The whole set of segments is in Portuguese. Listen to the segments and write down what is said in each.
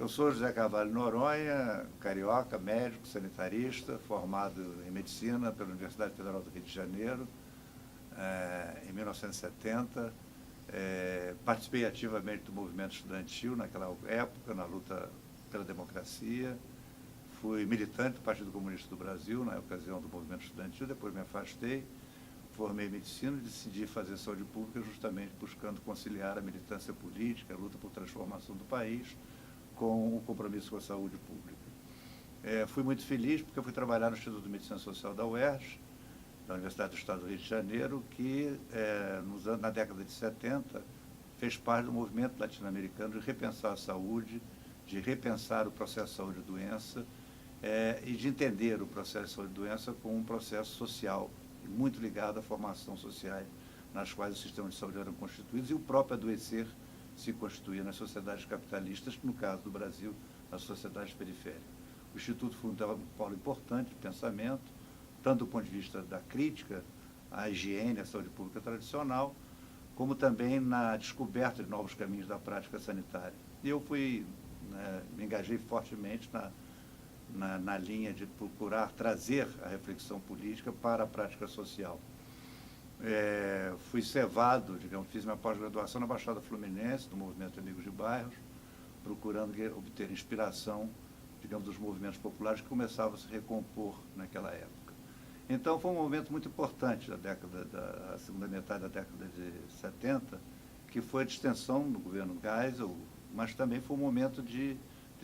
Eu sou José Carvalho Noronha, carioca, médico, sanitarista, formado em medicina pela Universidade Federal do Rio de Janeiro, em 1970. Participei ativamente do movimento estudantil naquela época, na luta pela democracia. Fui militante do Partido Comunista do Brasil, na ocasião do movimento estudantil, depois me afastei, formei medicina e decidi fazer saúde pública justamente buscando conciliar a militância política, a luta por transformação do país, com o compromisso com a saúde pública. Fui muito feliz porque eu fui trabalhar no Instituto de Medicina Social da UERJ, da Universidade do Estado do Rio de Janeiro, que na década de 70 fez parte do movimento latino-americano de repensar a saúde, de repensar o processo de saúde e doença, e de entender o processo de saúde e doença como um processo social, muito ligado à formação sociais nas quais os sistemas de saúde eram constituídos e o próprio adoecer se constituía nas sociedades capitalistas, no caso do Brasil, nas sociedades periféricas. O Instituto foi um polo importante de pensamento, tanto do ponto de vista da crítica à higiene, à saúde pública tradicional, como também na descoberta de novos caminhos da prática sanitária. E eu me engajei fortemente na linha de procurar trazer a reflexão política para a prática social. Fui cevado, fiz minha pós-graduação na Baixada Fluminense, do Movimento Amigos de Bairros, procurando obter inspiração, dos movimentos populares que começavam a se recompor naquela época. Então, foi um momento muito importante da segunda metade da década de 70, que foi a distensão do governo Geisel, mas também foi um momento de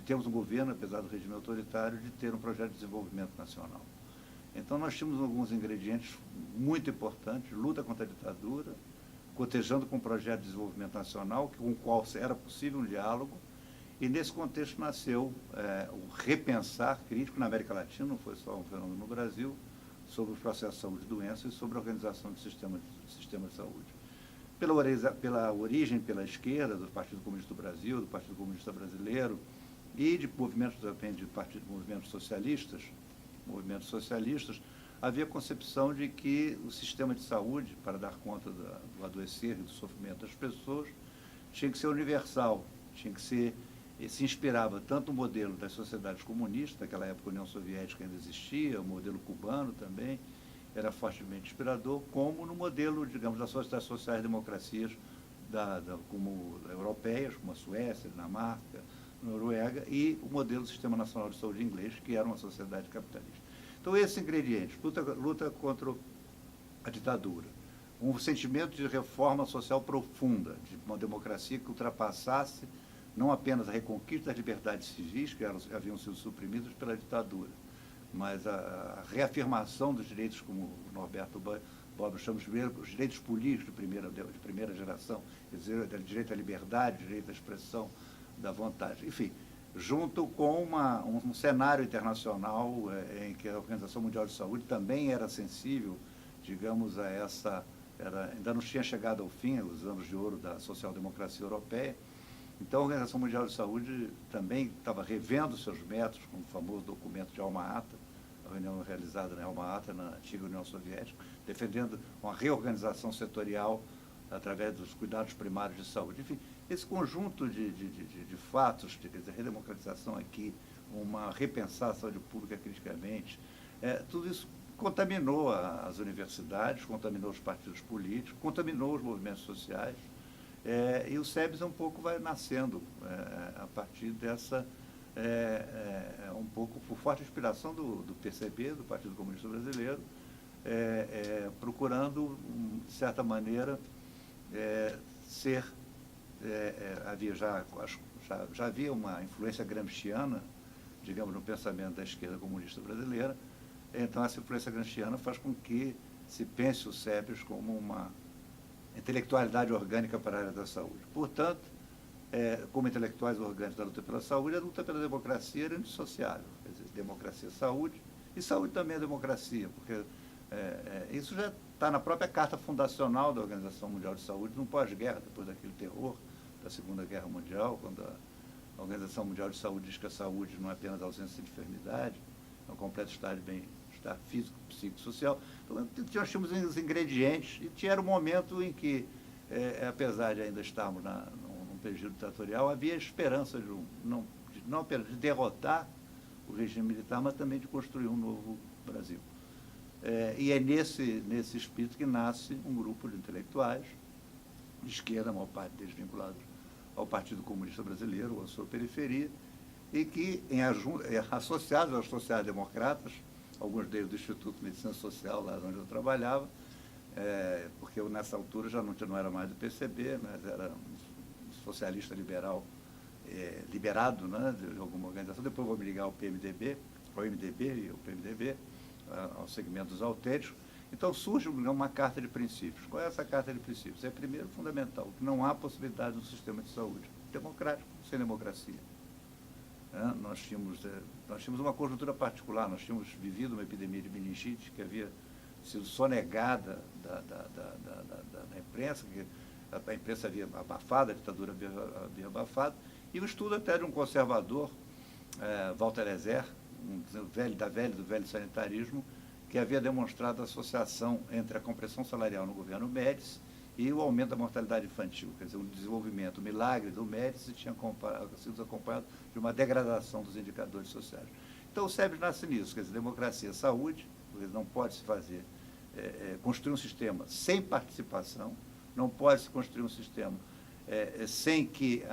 termos um governo, apesar do regime autoritário, de ter um projeto de desenvolvimento nacional. Então, nós tínhamos alguns ingredientes muito importantes: luta contra a ditadura, cotejando com um projeto de desenvolvimento nacional, com o qual era possível um diálogo, e nesse contexto nasceu o repensar crítico na América Latina, não foi só um fenômeno no Brasil, sobre o processo de saúde e doenças e sobre a organização do sistema de saúde. Pela origem, pela esquerda, do Partido Comunista do Brasil, do Partido Comunista Brasileiro, e de movimentos também de movimentos socialistas, havia a concepção de que o sistema de saúde, para dar conta do adoecer e do sofrimento das pessoas, tinha que ser universal, se inspirava tanto no modelo das sociedades comunistas, naquela época a União Soviética ainda existia, o modelo cubano também era fortemente inspirador, como no modelo, das sociais-democracias como europeias, como a Suécia, a Dinamarca, a Noruega, e o modelo do Sistema Nacional de Saúde inglês, que era uma sociedade capitalista. Então, esses ingredientes: luta contra a ditadura, um sentimento de reforma social profunda, de uma democracia que ultrapassasse não apenas a reconquista das liberdades civis, que haviam sido suprimidas pela ditadura, mas a reafirmação dos direitos, como o Norberto Bobbio chama os direitos políticos de primeira geração, quer dizer, o direito à liberdade, o direito à expressão da vontade. Enfim, junto com um cenário internacional em que a Organização Mundial de Saúde também era sensível, a essa... ainda não tinha chegado ao fim, os anos de ouro da social-democracia europeia. Então, a Organização Mundial de Saúde também estava revendo seus métodos, como o famoso documento de Alma-Ata, a reunião realizada na Alma-Ata, na antiga União Soviética, defendendo uma reorganização setorial através dos cuidados primários de saúde. Enfim, esse conjunto de fatos, a redemocratização aqui, repensar a saúde pública criticamente, tudo isso contaminou as universidades, contaminou os partidos políticos, contaminou os movimentos sociais. E o SEBS um pouco vai nascendo a partir dessa, um pouco por forte inspiração do PCB, do Partido Comunista Brasileiro, procurando, de certa maneira, já havia uma influência gramsciana, no pensamento da esquerda comunista brasileira. Então, essa influência gramsciana faz com que se pense o SEBS como uma intelectualidade orgânica para a área da saúde. Portanto, como intelectuais orgânicos da luta pela saúde, a luta pela democracia era indissociável. Quer dizer, democracia é saúde, e saúde também é democracia, porque isso já está na própria Carta Fundacional da Organização Mundial de Saúde, no pós-guerra, depois daquele terror da Segunda Guerra Mundial, quando a Organização Mundial de Saúde diz que a saúde não é apenas a ausência de enfermidade, é um completo estado de bem-estar físico, psicossocial. Então, nós tínhamos os ingredientes, e tinha um momento em que, apesar de ainda estarmos num período ditatorial, havia esperança de não apenas de derrotar o regime militar, mas também de construir um novo Brasil. E é nesse espírito que nasce um grupo de intelectuais de esquerda, a maior parte deles vinculados ao Partido Comunista Brasileiro, ou à sua periferia, e que, associados aos sociais-democratas, alguns deles do Instituto de Medicina Social, lá onde eu trabalhava, porque eu, nessa altura, já não era mais do PCB, mas era um socialista liberal, liberado, né, de alguma organização. Depois vou me ligar ao PMDB, ao MDB e ao PMDB, ao segmento dos autênticos. Então surge uma carta de princípios. Qual é essa carta de princípios? É, primeiro, fundamental, que não há possibilidade de um sistema de saúde democrático sem democracia. Nós tínhamos uma conjuntura particular, nós tínhamos vivido uma epidemia de meningite que havia sido sonegada da imprensa, que a imprensa havia abafado, a ditadura havia abafado, e o estudo até de um conservador, Walter Ezer, do velho sanitarismo, que havia demonstrado a associação entre a compressão salarial no governo Médici e o aumento da mortalidade infantil. Quer dizer, um desenvolvimento, um milagre do Médici tinha sido acompanhado de uma degradação dos indicadores sociais. Então, o SEBS nasce nisso, quer dizer, democracia, saúde, porque não pode se fazer, construir um sistema sem participação, não pode se construir um sistema sem que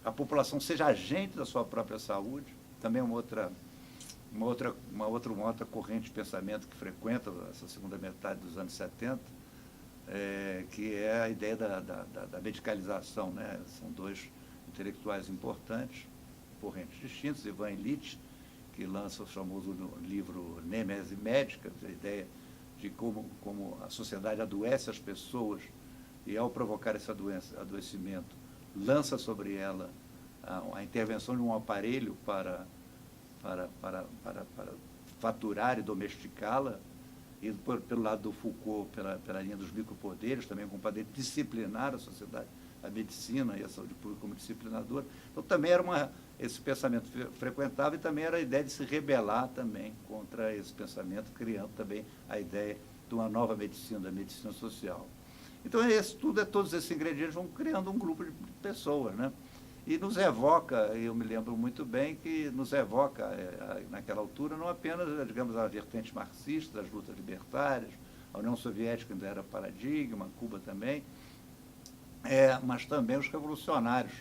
a população seja agente da sua própria saúde. Também uma outra corrente de pensamento que frequenta essa segunda metade dos anos 70, que é a ideia da medicalização, né? São dois intelectuais importantes, correntes distintas, Ivan Illich, que lança o famoso livro Nêmese Médica, a ideia de como a sociedade adoece as pessoas e, ao provocar esse adoecimento, lança sobre ela a intervenção de um aparelho para faturar e domesticá-la, e pelo lado do Foucault, pela linha dos micropoderes, também com o poder disciplinar a sociedade, a medicina e a saúde pública como disciplinadora. Então, também era esse pensamento frequentável, e também era a ideia de se rebelar também contra esse pensamento, criando também a ideia de uma nova medicina, da medicina social. Então, todos esses ingredientes vão criando um grupo de pessoas, né? E nos evoca, eu me lembro muito bem que nos evoca, naquela altura, não apenas, digamos, a vertente marxista, das lutas libertárias, a União Soviética ainda era paradigma, Cuba também, mas também os revolucionários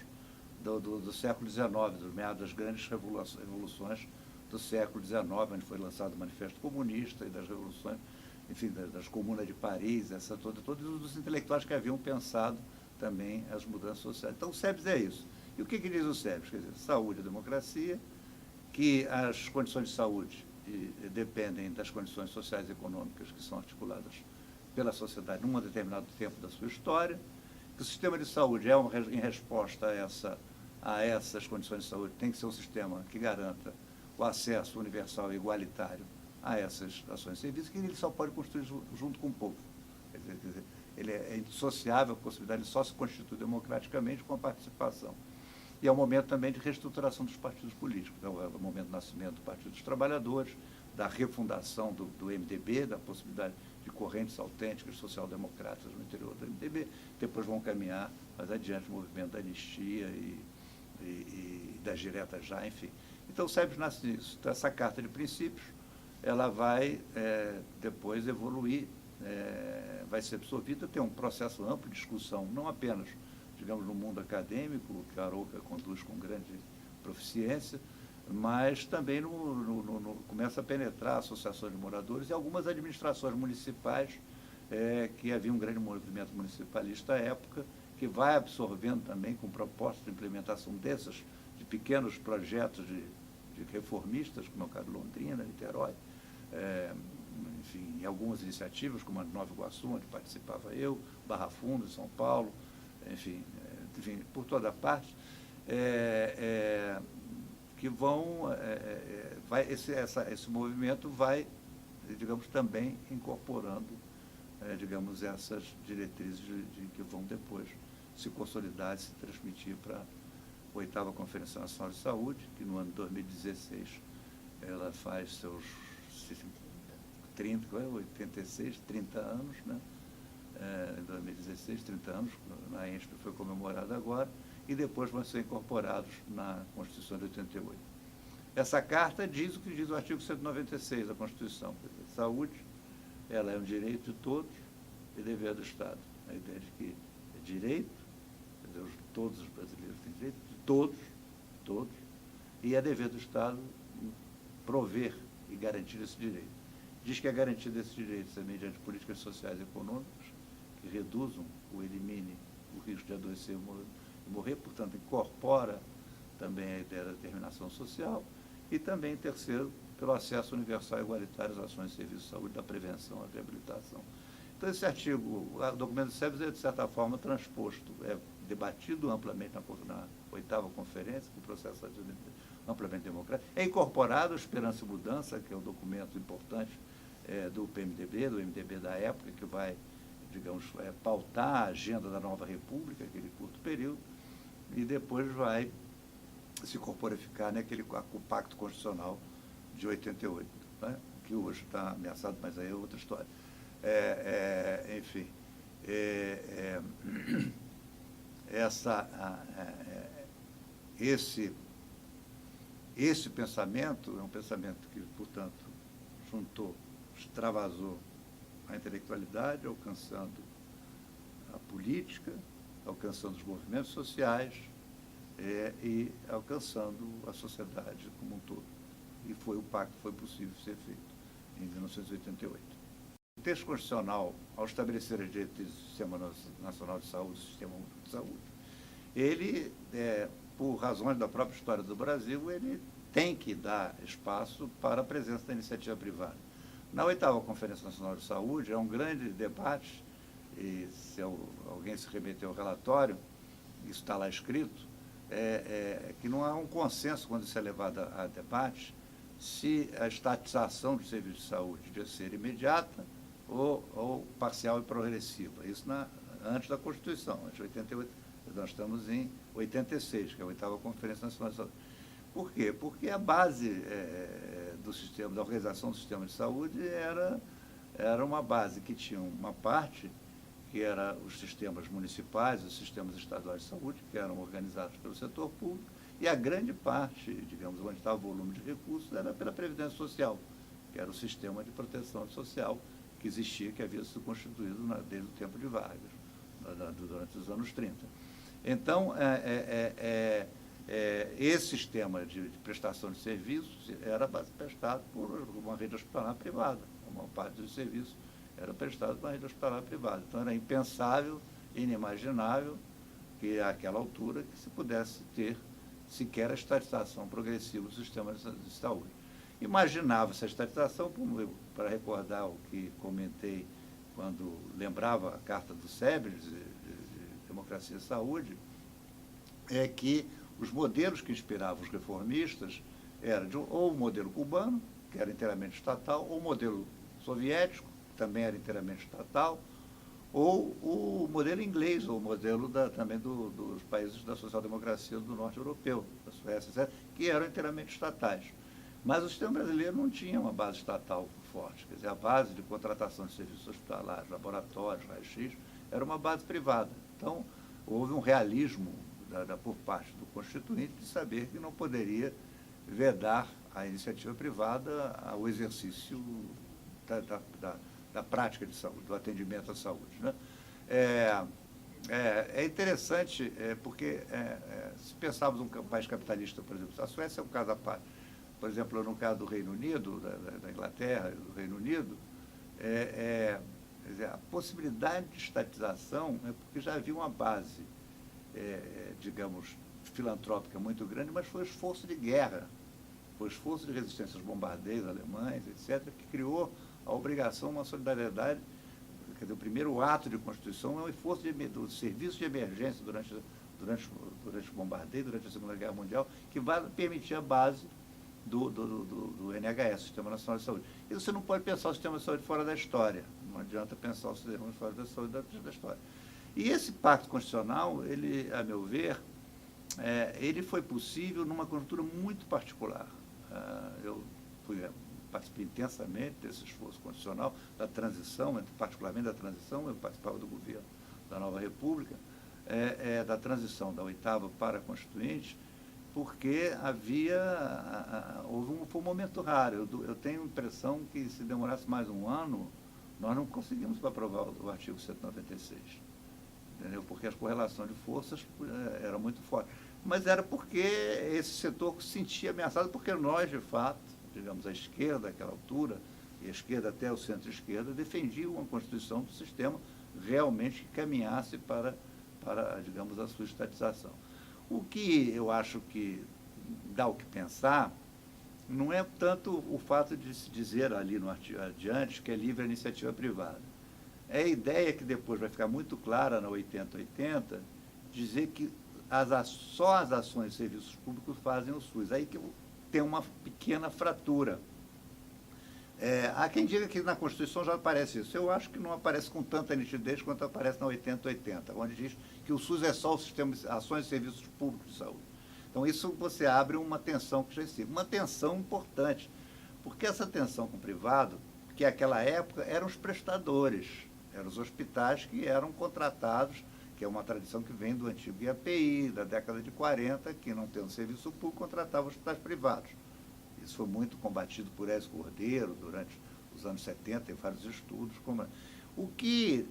do século XIX, dos meados das grandes revoluções do século XIX, onde foi lançado o Manifesto Comunista, e das revoluções, enfim, das comunas de Paris, todos os intelectuais que haviam pensado também as mudanças sociais. Então, o SEBS é isso. E o que diz o SEBS? Quer dizer, saúde e democracia, que as condições de saúde dependem das condições sociais e econômicas que são articuladas pela sociedade num determinado tempo da sua história, que o sistema de saúde, em resposta a essas condições de saúde, tem que ser um sistema que garanta o acesso universal e igualitário a essas ações e serviços, que ele só pode construir junto com o povo. Quer dizer, ele é indissociável, a possibilidade de só se constituir democraticamente com a participação. E é um momento também de reestruturação dos partidos políticos. Então, é o momento do nascimento do Partido dos Trabalhadores, da refundação do MDB, da possibilidade de correntes autênticas social-democratas no interior do MDB. Depois vão caminhar mais adiante o movimento da anistia e das diretas já, enfim. Então, o SEBS nasce nisso. Então, essa carta de princípios, ela vai depois evoluir, vai ser absorvida, tem um processo amplo de discussão, não apenas, digamos, no mundo acadêmico, que a Arouca conduz com grande proficiência, mas também começa a penetrar associações de moradores e algumas administrações municipais, que havia um grande movimento municipalista à época, que vai absorvendo também com propostas de implementação de pequenos projetos de reformistas, como é o caso de Londrina, Niterói, enfim, e algumas iniciativas, como a de Nova Iguaçu, onde participava eu, Barra Funda, São Paulo, enfim, por toda parte, que esse movimento vai, digamos, também incorporando, digamos, essas diretrizes que vão depois se consolidar e se transmitir para a 8ª Conferência Nacional de Saúde, que no ano de 2016 ela faz seus 30 anos, né? Em 2016, 30 anos, na ENSP foi comemorada agora, e depois vão ser incorporados na Constituição de 88. Essa carta diz o que diz o artigo 196 da Constituição. Saúde, ela é um direito de todos e dever do Estado. A ideia de que é direito, quer dizer, todos os brasileiros têm direito, todos, e é dever do Estado prover e garantir esse direito. Diz que a garantia desses direitos é mediante políticas sociais e econômicas que reduzam ou eliminem o risco de adoecer e morrer, portanto, incorpora também a ideia da determinação social e também, terceiro, pelo acesso universal e igualitário às ações de serviço de saúde, da prevenção, à reabilitação. Então, esse artigo, o documento do SEBS é, de certa forma, transposto, é debatido amplamente na 8ª conferência, que o processo é amplamente democrático, é incorporado a Esperança e Mudança, que é um documento importante do PMDB, do MDB da época, que vai, digamos, pautar a agenda da nova república, aquele curto período, e depois vai se corporificar naquele Pacto Constitucional de 88, né? Que hoje está ameaçado, mas aí é outra história. Enfim, esse pensamento é um pensamento que, portanto, juntou, extravasou a intelectualidade, alcançando a política, alcançando os movimentos sociais e alcançando a sociedade como um todo. E o pacto foi possível ser feito em 1988. O texto constitucional, ao estabelecer as diretrizes do Sistema Nacional de Saúde, do Sistema Único de Saúde, ele, por razões da própria história do Brasil, ele tem que dar espaço para a presença da iniciativa privada. Na 8ª Conferência Nacional de Saúde, é um grande debate, e se alguém se remeter ao relatório, isso está lá escrito, que não há um consenso quando isso é levado a debate, se a estatização do serviço de saúde devia ser imediata ou parcial e progressiva. Isso antes da Constituição, antes de 88, nós estamos em 86, que é a 8ª Conferência Nacional de Saúde. Por quê? Porque a base do sistema, da organização do sistema de saúde era uma base que tinha uma parte que era os sistemas municipais, os sistemas estaduais de saúde, que eram organizados pelo setor público, e a grande parte, digamos, onde estava o volume de recursos, era pela Previdência Social, que era o sistema de proteção social que existia, que havia sido constituído desde o tempo de Vargas, durante os anos 30. Então, esse sistema de prestação de serviços era prestado por uma rede hospitalar privada. Uma parte dos serviços era prestado por uma rede hospitalar privada. Então, era impensável, inimaginável, que àquela altura que se pudesse ter sequer a estatização progressiva do sistema de saúde. Imaginava-se a estatização, para recordar o que comentei quando lembrava a carta do SEBS, de Democracia e Saúde, é que os modelos que inspiravam os reformistas eram ou o modelo cubano, que era inteiramente estatal, ou o modelo soviético, que também era inteiramente estatal, ou o modelo inglês, ou o modelo também dos países da social-democracia do norte europeu, da Suécia, etc., que eram inteiramente estatais. Mas o sistema brasileiro não tinha uma base estatal forte, quer dizer, a base de contratação de serviços hospitalares, laboratórios, raio-x, era uma base privada. Então, houve um realismo por parte do Constituinte de saber que não poderia vedar a iniciativa privada ao exercício da prática de saúde, do atendimento à saúde, né? É interessante, porque se pensarmos um país capitalista, por exemplo, a Suécia é um caso à parte. Por exemplo, no caso do Reino Unido, da Inglaterra, do Reino Unido, quer dizer, a possibilidade de estatização é porque já havia uma base, digamos, filantrópica muito grande, mas foi esforço de guerra, foi esforço de resistência aos bombardeios alemães, etc., que criou a obrigação, uma solidariedade. Quer dizer, o primeiro ato de Constituição é o esforço do serviço de emergência durante o bombardeio, durante a Segunda Guerra Mundial, que vai permitir a base do NHS, Sistema Nacional de Saúde. E você não pode pensar o sistema de saúde fora da história. Não adianta pensar o sistema fora da saúde da história. E esse pacto constitucional, ele, a meu ver, ele foi possível numa conjuntura muito particular. Eu participei intensamente desse esforço constitucional, da transição, particularmente da transição, eu participava do governo da Nova República, da transição da oitava para a Constituinte, porque foi um momento raro. Eu tenho a impressão que se demorasse mais um ano, nós não conseguimos aprovar o artigo 196, entendeu? Porque a correlação de forças era muito forte. Mas era porque esse setor se sentia ameaçado, porque nós, de fato, digamos, a esquerda, àquela altura, e a esquerda até o centro-esquerda, defendiam uma Constituição do sistema realmente que caminhasse para, digamos, a sua estatização. O que eu acho que dá o que pensar não é tanto o fato de se dizer ali no artigo adiante que é livre a iniciativa privada. É a ideia que depois vai ficar muito clara na 8080, dizer que só as ações de serviços públicos fazem o SUS. Aí que tem uma pequena fratura. Há quem diga que na Constituição já aparece isso. Eu acho que não aparece com tanta nitidez quanto aparece na 8080, onde diz que o SUS é só o sistema de ações e serviços públicos de saúde. Então, isso você abre uma tensão que já existe. Uma tensão importante, porque essa tensão com o privado, que naquela época eram os prestadores, eram os hospitais que eram contratados, que é uma tradição que vem do antigo IAPI, da década de 40, que não tendo serviço público, contratava hospitais privados. Isso foi muito combatido por Ezio Cordeiro durante os anos 70, em vários estudos. O que,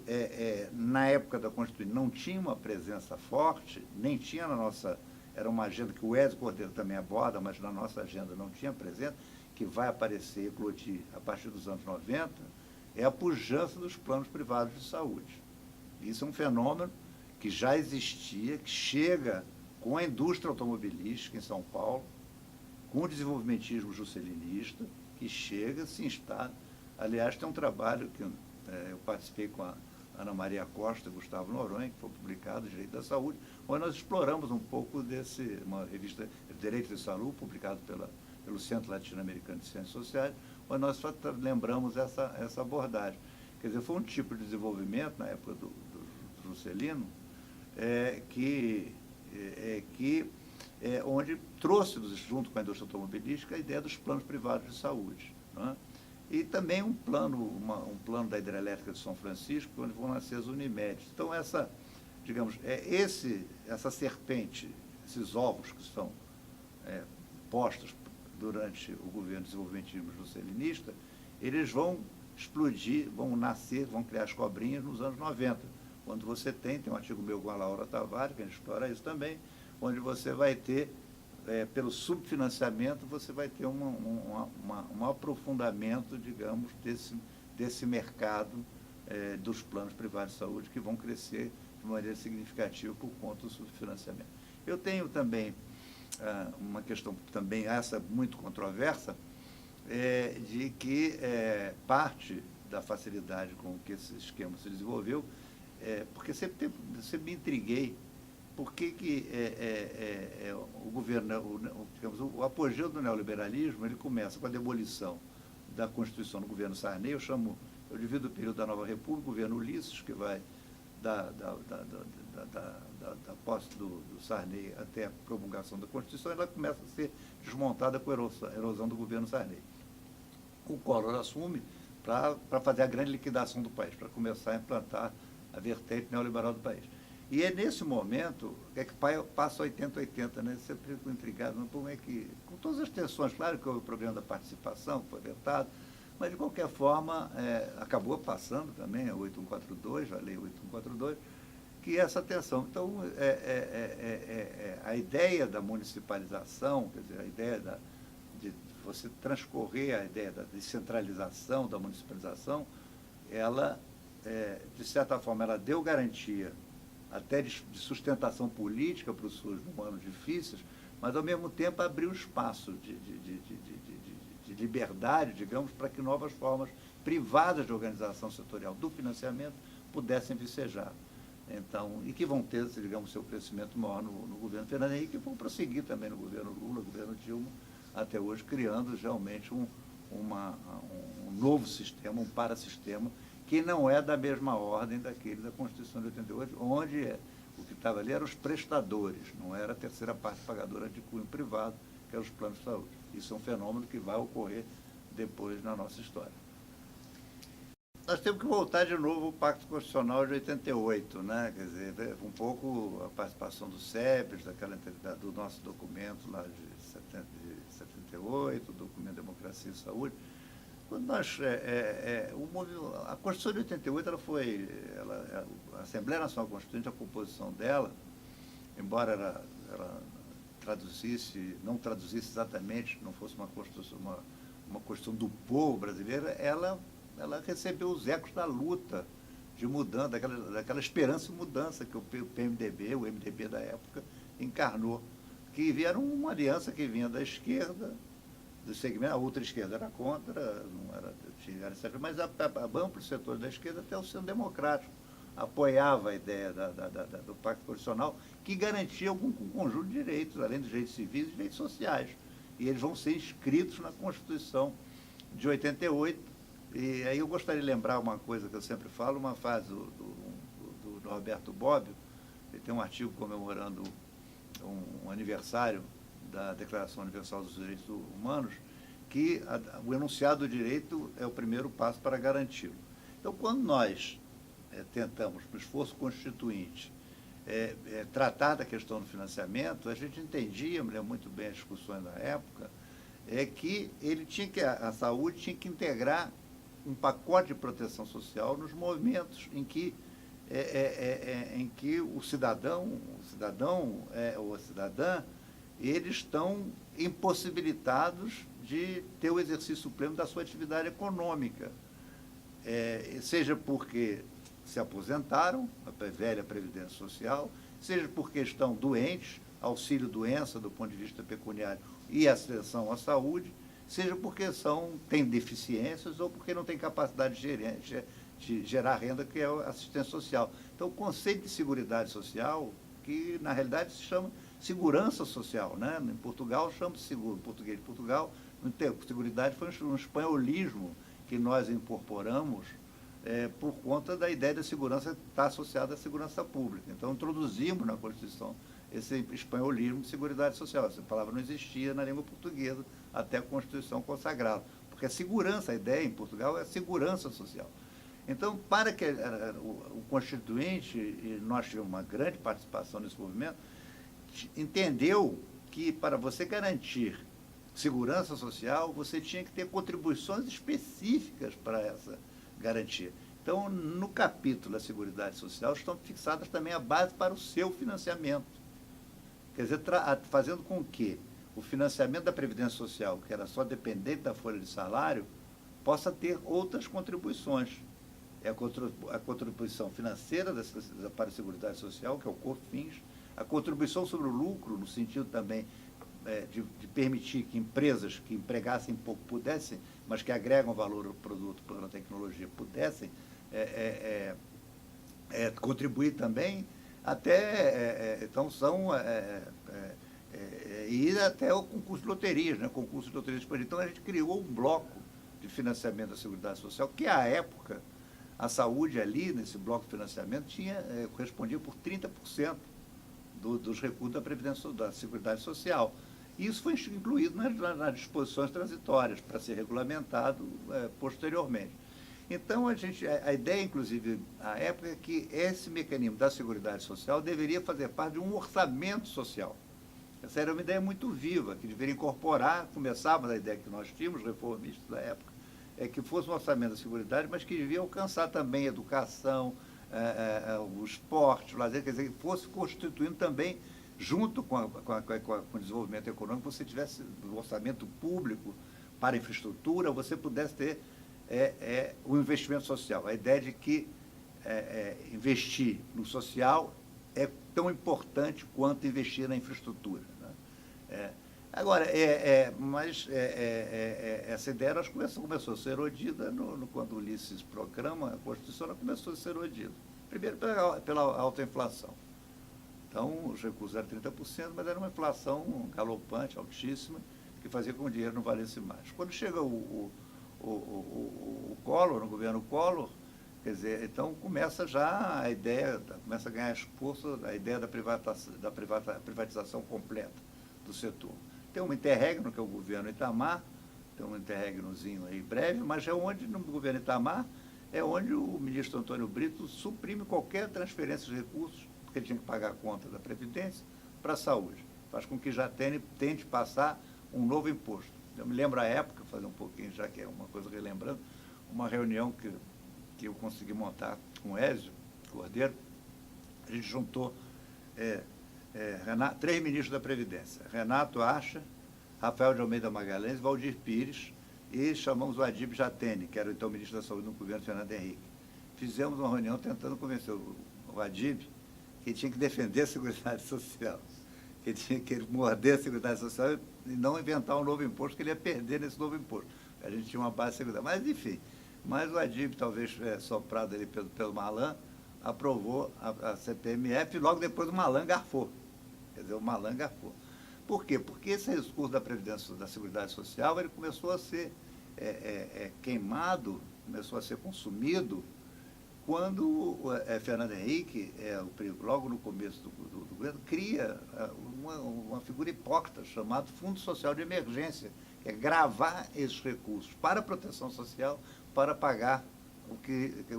na época da Constituinte, não tinha uma presença forte, nem tinha na nossa... Era uma agenda que o Ezio Cordeiro também aborda, mas na nossa agenda não tinha presença, que vai aparecer e eclodir a partir dos anos 90, é a pujança dos planos privados de saúde. Isso é um fenômeno que já existia, que chega com a indústria automobilística em São Paulo, com o desenvolvimentismo juscelinista, que chega, se instala. Aliás, tem um trabalho que eu participei com a Ana Maria Costa e Gustavo Noronha, que foi publicado, Direito da Saúde, onde nós exploramos um pouco uma revista Direito de Saúde, publicado pelo Centro Latino-Americano de Ciências Sociais, onde nós lembramos essa abordagem. Quer dizer, foi um tipo de desenvolvimento, na época do Juscelino, onde trouxe, junto com a indústria automobilística, a ideia dos planos privados de saúde. Não é? E também um plano da hidrelétrica de São Francisco, onde vão nascer as Unimed. Então, essa serpente, esses ovos que são postos durante o governo desenvolvimentismo juscelinista, eles vão explodir, vão nascer, vão criar as cobrinhas nos anos 90, quando você tem um artigo meu com a Laura Tavares, que a gente explora isso também, onde você vai ter, pelo subfinanciamento, você vai ter um aprofundamento, digamos, desse mercado dos planos privados de saúde, que vão crescer de maneira significativa por conta do subfinanciamento. Eu tenho também uma questão, também essa muito controversa, de que parte da facilidade com que esse esquema se desenvolveu, porque sempre me intriguei, por que o governo, digamos, o apogeu do neoliberalismo, ele começa com a demolição da Constituição do governo Sarney. Eu divido o período da Nova República, o governo Ulisses, que vai da posse do Sarney até a promulgação da Constituição, ela começa a ser desmontada com a erosão do governo Sarney. O Collor assume para fazer a grande liquidação do país, para começar a implantar a vertente neoliberal do país. E é nesse momento que passa 80-80, né? Você fica intrigado, como é que, com todas as tensões, claro que houve o problema da participação, que foi vetado, mas de qualquer forma, acabou passando também a 8142, a lei 8142, que é essa tensão. Então, a ideia da municipalização, quer dizer, a ideia de você transcorrer a ideia da descentralização, da municipalização, ela, de certa forma, ela deu garantia até de sustentação política para os SUS num ano difíceis, mas, ao mesmo tempo, abriu espaço de liberdade, digamos, para que novas formas privadas de organização setorial do financiamento pudessem vicejar. Então, e que vão ter, digamos, seu crescimento maior no governo Fernando Henrique, e vão prosseguir também no governo Lula, no governo Dilma, até hoje, criando realmente um novo sistema, um parasistema, que não é da mesma ordem daquele da Constituição de 88, onde o que estava ali eram os prestadores, não era a terceira parte pagadora de cunho privado, que eram os planos de saúde. Isso é um fenômeno que vai ocorrer depois na nossa história. nós temos que voltar de novo ao Pacto Constitucional de 88, né? Quer dizer, um pouco a participação do SEBS, do nosso documento lá de 78, o documento Democracia e Saúde. Quando nós, a Constituição de 88, a Assembleia Nacional Constituinte, a composição dela, embora ela não traduzisse exatamente, não fosse uma Constituição do povo brasileiro, ela recebeu os ecos da luta de mudança, daquela esperança de mudança que o PMDB, o MDB da época, encarnou, que vieram uma aliança que vinha da esquerda, do segmento, a outra esquerda era contra, não era, mas a amplo setor da esquerda, até o centro democrático, apoiava a ideia do Pacto Constitucional, que garantia algum conjunto de direitos, além dos direitos civis e direitos sociais. E eles vão ser inscritos na Constituição de 88. E aí eu gostaria de lembrar uma coisa que eu sempre falo, uma frase do Roberto Bobbio. Ele tem um artigo comemorando um aniversário da Declaração Universal dos Direitos Humanos, que o enunciado do direito é o primeiro passo para garanti-lo. Então, quando nós tentamos, no esforço constituinte, tratar da questão do financiamento, a gente entendia, me lembro muito bem as discussões na época, que a saúde tinha que integrar um pacote de proteção social nos momentos em que o cidadão ou a cidadã, eles estão impossibilitados de ter o exercício pleno da sua atividade econômica, seja porque se aposentaram, a velha Previdência Social, seja porque estão doentes, auxílio-doença do ponto de vista pecuniário e atenção à saúde, seja porque têm deficiências ou porque não têm capacidade de gerar renda, que é a assistência social. Então, o conceito de seguridade social, que na realidade se chama segurança social, né? Em Portugal chama-se seguro, em português de Portugal, seguridade foi um espanholismo que nós incorporamos por conta da ideia da segurança estar associada à segurança pública. Então, introduzimos na Constituição esse espanholismo de seguridade social. Essa palavra não existia na língua portuguesa até a Constituição consagrá-la. Porque a ideia em Portugal é a segurança social. Então, para que o Constituinte, e nós tivemos uma grande participação nesse movimento, entendeu que para você garantir segurança social, você tinha que ter contribuições específicas para essa garantia. Então, no capítulo da Seguridade Social, estão fixadas também a base para o seu financiamento. Quer dizer, fazendo com que o financiamento da Previdência Social, que era só dependente da folha de salário, possa ter outras contribuições. A contribuição financeira para a Seguridade Social, que é o COFINS, a contribuição sobre o lucro, no sentido também de permitir que empresas que empregassem pouco pudessem, mas que agregam valor ao produto pela tecnologia, pudessem contribuir também, então ir até o concurso de loterias, né? Concurso de loterias. Então, a gente criou um bloco de financiamento da Seguridade Social, que, à época, a saúde ali, nesse bloco de financiamento, correspondia por 30% dos recursos da Previdência da Seguridade Social. E isso foi incluído nas disposições transitórias, para ser regulamentado posteriormente. Então, a ideia, inclusive, à época, é que esse mecanismo da Seguridade Social deveria fazer parte de um orçamento social. Essa era uma ideia muito viva, que deveria incorporar, começava da ideia que nós tínhamos, reformistas da época, que fosse um orçamento da Seguridade, mas que devia alcançar também a educação, o esporte, o lazer, quer dizer, que fosse constituindo também, junto com o desenvolvimento econômico, você tivesse o orçamento público para a infraestrutura, você pudesse ter o investimento social. A ideia de que investir no social é tão importante quanto investir na infraestrutura, né? Agora, mas essa ideia começou a ser erodida quando o Ulisses proclama a Constituição, ela começou a ser erodida. Primeiro pela alta inflação. Então, os recursos eram 30%, mas era uma inflação galopante, altíssima, que fazia com que o dinheiro não valesse mais. Quando chega o Collor, no governo Collor, quer dizer, então começa já a ideia, começa a ganhar esforço a ideia da privatização completa do setor. Tem um interregno, que é o governo Itamar, tem um interregnozinho aí breve, mas é onde no governo Itamar é onde o ministro Antônio Brito suprime qualquer transferência de recursos, porque ele tinha que pagar a conta da Previdência, para a saúde. Faz com que já tente passar um novo imposto. Eu me lembro a época, fazer um pouquinho, já que é uma coisa relembrando, uma reunião que eu consegui montar com o Ézio Cordeiro. A gente juntou três ministros da Previdência: Renato Acha, Rafael de Almeida Magalhães, Valdir Pires, e chamamos o Adib Jatene, que era então ministro da Saúde no governo Fernando Henrique. Fizemos uma reunião tentando convencer o Adib que tinha que defender a Seguridade Social, que tinha que morder a Seguridade Social e não inventar um novo imposto, que ele ia perder nesse novo imposto. A gente tinha uma base de seguridade. Mas, enfim, o Adib, talvez soprado ali pelo Malan, aprovou a CPMF e logo depois o Malan garfou. Quer dizer, o Malan garfou. Por quê? Porque esse recurso da Previdência da Seguridade Social, ele começou a ser queimado, começou a ser consumido, quando Fernando Henrique, logo no começo do governo, cria uma figura hipócrita chamada Fundo Social de Emergência, que é gravar esses recursos para a proteção social para pagar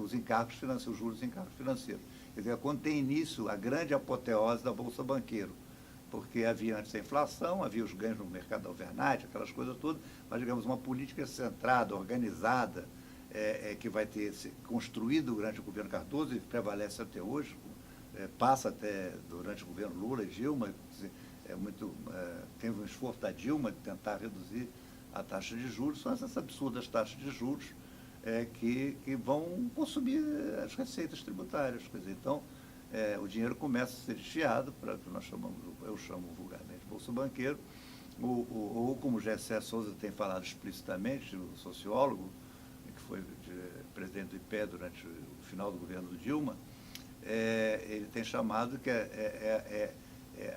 os encargos financeiros, os juros dos encargos financeiros. Quer dizer, quando tem início a grande apoteose da Bolsa Banqueiro, porque havia antes a inflação, havia os ganhos no mercado da overnight, aquelas coisas todas, mas, digamos, uma política centrada, organizada, que vai ter se construído durante o governo Cardoso e prevalece até hoje, passa até durante o governo Lula e Dilma, teve um esforço da Dilma de tentar reduzir a taxa de juros. São essas absurdas taxas de juros que vão consumir as receitas tributárias. Quer dizer, então, o dinheiro começa a ser desviado para o que eu chamo vulgarmente Bolsa Banqueiro, ou como o Gessé Souza tem falado explicitamente, o sociólogo, que foi presidente do IPE durante o final do governo do Dilma, ele tem chamado que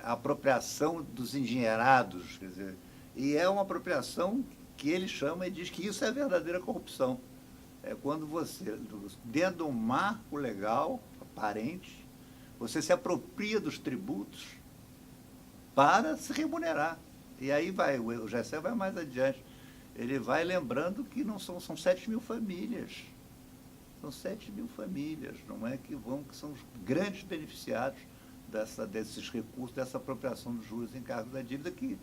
a apropriação dos endinheirados, quer dizer, e é uma apropriação que ele chama e diz que isso é verdadeira corrupção. É quando você, dentro de um marco legal aparente, você se apropria dos tributos para se remunerar. E aí o Gessé vai mais adiante. Ele vai lembrando que não são 7 mil famílias. São 7 mil famílias, não é que são os grandes beneficiados desses recursos, dessa apropriação dos juros e encargos da dívida que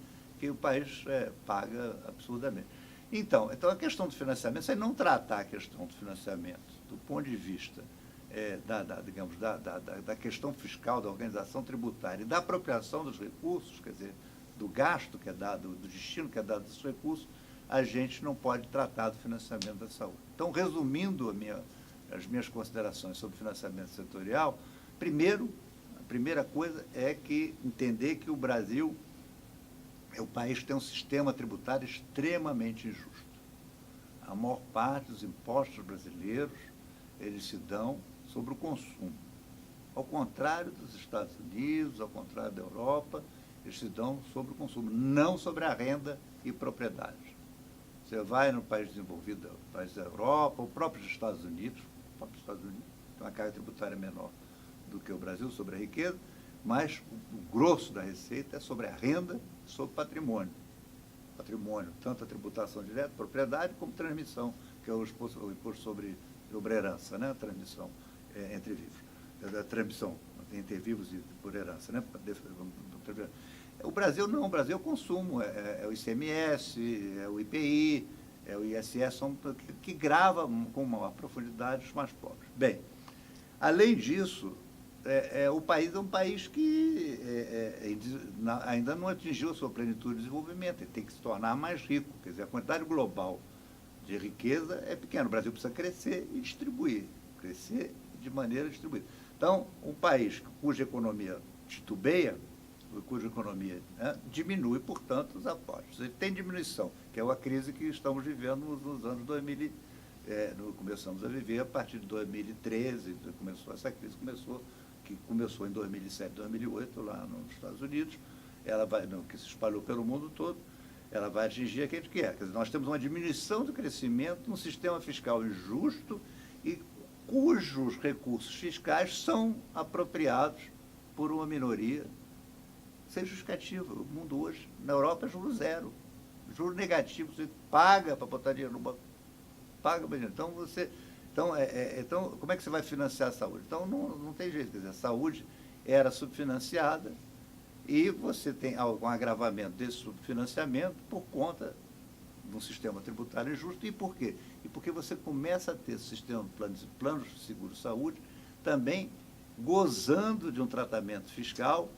o país paga absurdamente. Então, a questão do financiamento, se não tratar a questão do financiamento do ponto de vista da questão fiscal, da organização tributária e da apropriação dos recursos, quer dizer, do gasto que é dado, do destino que é dado desses recursos, a gente não pode tratar do financiamento da saúde. Então, resumindo as minhas considerações sobre financiamento setorial, a primeira coisa é entender que o Brasil é o país que tem um sistema tributário extremamente injusto. A maior parte dos impostos brasileiros, eles se dão sobre o consumo. Ao contrário dos Estados Unidos, ao contrário da Europa, eles se dão sobre o consumo, não sobre a renda e propriedade. Você vai no país desenvolvido, no país da Europa, o próprio Estados Unidos tem uma carga tributária menor do que o Brasil sobre a riqueza, mas o grosso da receita é sobre a renda e sobre o patrimônio. Patrimônio, tanto a tributação direta, propriedade, como transmissão, que é o imposto sobre herança, né? A transmissão entre vivos. A transmissão entre vivos e por herança, né? O Brasil não, o Brasil é o consumo, é o ICMS, é o IPI, é o ISS, que grava com uma profundidade os mais pobres. Bem, além disso, o país é um país que ainda não atingiu a sua plenitude de desenvolvimento, ele tem que se tornar mais rico, quer dizer, a quantidade global de riqueza é pequena, o Brasil precisa crescer e distribuir, crescer de maneira distribuída. Então, um país cuja economia titubeia, cuja economia diminui, portanto, os aportes. Ele tem diminuição, que é uma crise que estamos vivendo nos anos 2000, começamos a viver a partir de 2013, que começou em 2007, 2008, lá nos Estados Unidos, que se espalhou pelo mundo todo, ela vai atingir aquilo que é. Quer dizer, nós temos uma diminuição do crescimento num sistema fiscal injusto e cujos recursos fiscais são apropriados por uma minoria sem justificativa. O mundo hoje, na Europa, é juro zero. Juro negativo, você paga para botar dinheiro no banco. Paga para dinheiro. Então, Então, como é que você vai financiar a saúde? Então, não tem jeito. Quer dizer, a saúde era subfinanciada e você tem algum agravamento desse subfinanciamento por conta de um sistema tributário injusto. E por quê? E porque você começa a ter sistema de planos de seguro-saúde também gozando de um tratamento fiscal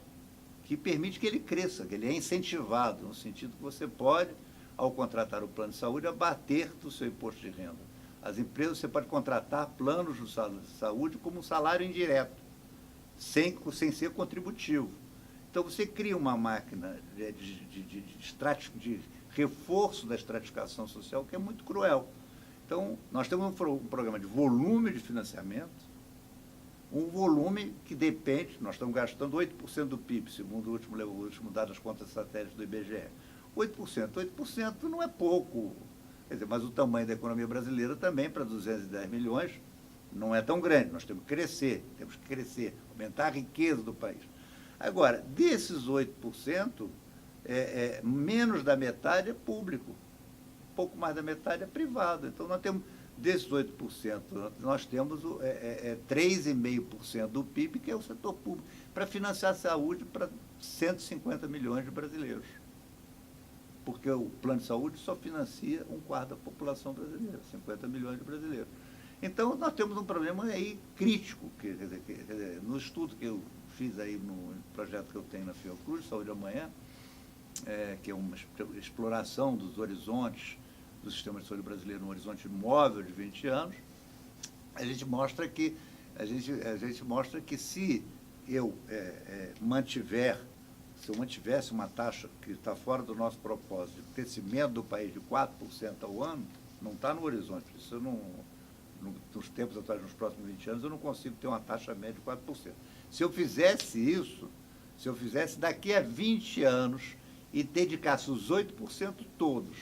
que permite que ele cresça, que ele é incentivado, no sentido que você pode, ao contratar o plano de saúde, abater do seu imposto de renda. As empresas, você pode contratar planos de saúde como um salário indireto, sem ser contributivo. Então, você cria uma máquina de reforço da estratificação social que é muito cruel. Então, nós temos um programa de volume de financiamento, um volume que depende, nós estamos gastando 8% do PIB, segundo o último dado das contas satélites do IBGE. 8% não é pouco, quer dizer, mas o tamanho da economia brasileira também, para 210 milhões, não é tão grande. Nós temos que crescer, aumentar a riqueza do país. Agora, desses 8%, menos da metade é público, um pouco mais da metade é privado. Então, nós temos, desses 8%, nós temos 3,5% do PIB, que é o setor público, para financiar a saúde para 150 milhões de brasileiros. Porque o plano de saúde só financia um quarto da população brasileira, 50 milhões de brasileiros. Então, nós temos um problema aí crítico, quer dizer, no estudo que eu fiz aí no projeto que eu tenho na Fiocruz, Saúde Amanhã, que é uma exploração dos horizontes do sistema de saúde brasileiro, um horizonte móvel de 20 anos, a gente mostra que se eu mantivesse uma taxa que está fora do nosso propósito, de crescimento do país de 4% ao ano, não está no horizonte. Isso nos tempos atuais, nos próximos 20 anos, eu não consigo ter uma taxa média de 4%. Se eu fizesse isso, se eu fizesse daqui a 20 anos e dedicasse os 8% todos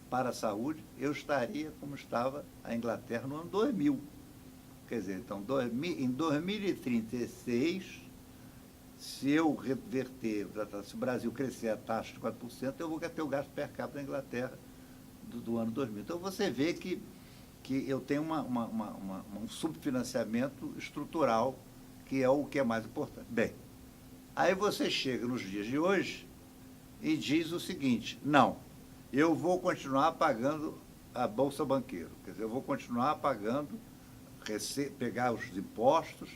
para a saúde, eu estaria como estava a Inglaterra no ano 2000. Quer dizer, então, em 2036, se eu reverter, se o Brasil crescer a taxa de 4%, eu vou ter o gasto per capita da Inglaterra do ano 2000. Então, você vê que eu tenho um subfinanciamento estrutural, que é o que é mais importante. Bem, aí você chega nos dias de hoje e diz o seguinte: não, eu vou continuar pagando a Bolsa Banqueiro, quer dizer, eu vou continuar pagando, pegar os impostos